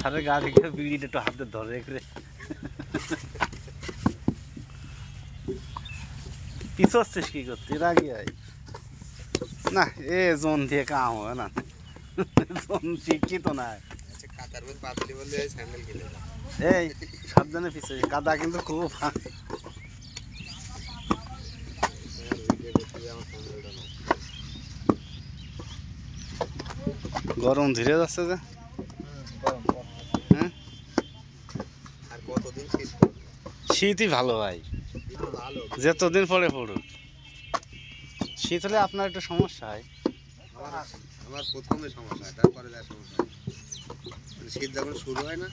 স্যারের গা থেকে বিড়িটা একটু হাতে ধরে রেখে পিছচ্ছিস কি করতে রাগি হয় না এ জোন দিয়ে কাম হবে না জোন শিক্ষিত না এই সাবধানে পিছিয়ে কাদা কিন্তু খুব গরম ধীরে যাচ্ছে যে হ্যাঁ শীতই ভালো ভাই যতদিন পরে পড়ুক শীত হলে আপনার একটু সমস্যা হয় আমার প্রথমে সমস্যা হয় তারপরে যা সমস্যা হয় শীত যখন শুরু হয় না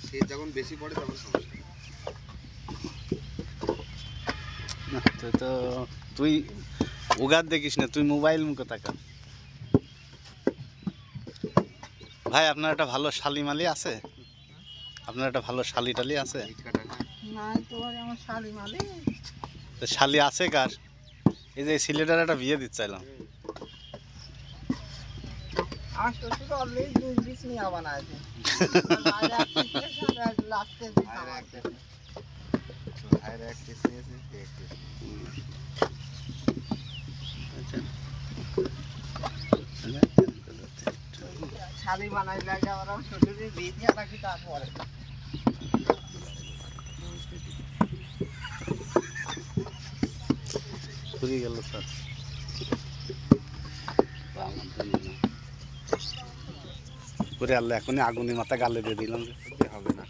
শীত যখন বেশি পড়ে তখন সমস্যা না তো তুই উগার দেখিস না তুই মোবাইল মুখে তাকা ভাই আপনার একটা ভালো শালিমালি আছে আপনার একটা ভালো শালি টালি আছে শালি আছে কার এই যে ছেলেটার একটা বিয়ে দিতে চাইলাম শালি বানাই লাগে আমরা শ্বশুরে বিয়ে দিয়ে রাখি তারপরে ঘুরে গেল স্যার করে আল্লাহ এখনই আগুনের মাথা গালে দিয়ে দিলাম যে হবে না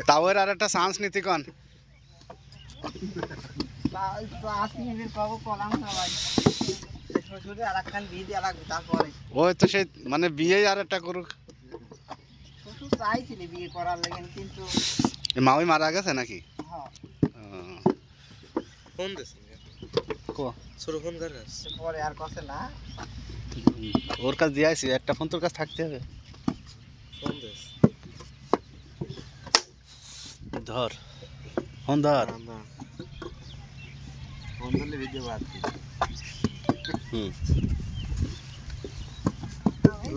তাও আর একটা চান্স নিতে কন ওই তো সেই মানে বিয়েই আর একটা করুক চাইছিলি বিয়ে করার লেগে কিন্তু মাওই মারা গেছে নাকি ফোন দিস ফোন করিস পরে আর কথা না ওর কাছে দিয়ে আসি একটা ফোন তোর কাছে থাকতে হবে ফোন দিস ধর ফোন ধর ফোন ধরলে ভিডিও বাদ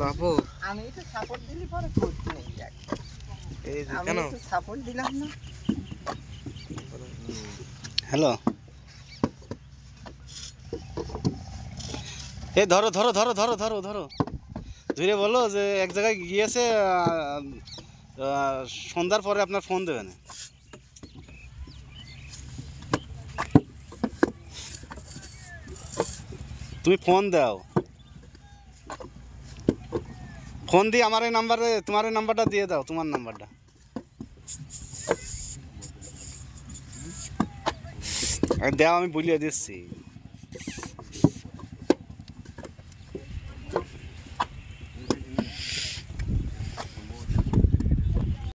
লাভো আমি তো সাপোর্ট দিলি পরে করতে নেই এই যে কেন সাপোর্ট দিলাম না হ্যালো এই ধরো ধরো ধরো ধরো ধরো ধরো ধীরে বলো যে এক জায়গায় গিয়েছে সন্ধ্যার পরে আপনার ফোন দেবে না তুমি ফোন দাও ফোন দিয়ে আমার এই নাম্বারে তোমার এই নাম্বারটা দিয়ে দাও তোমার নাম্বারটা দাও আমি বলিয়ে দিচ্ছি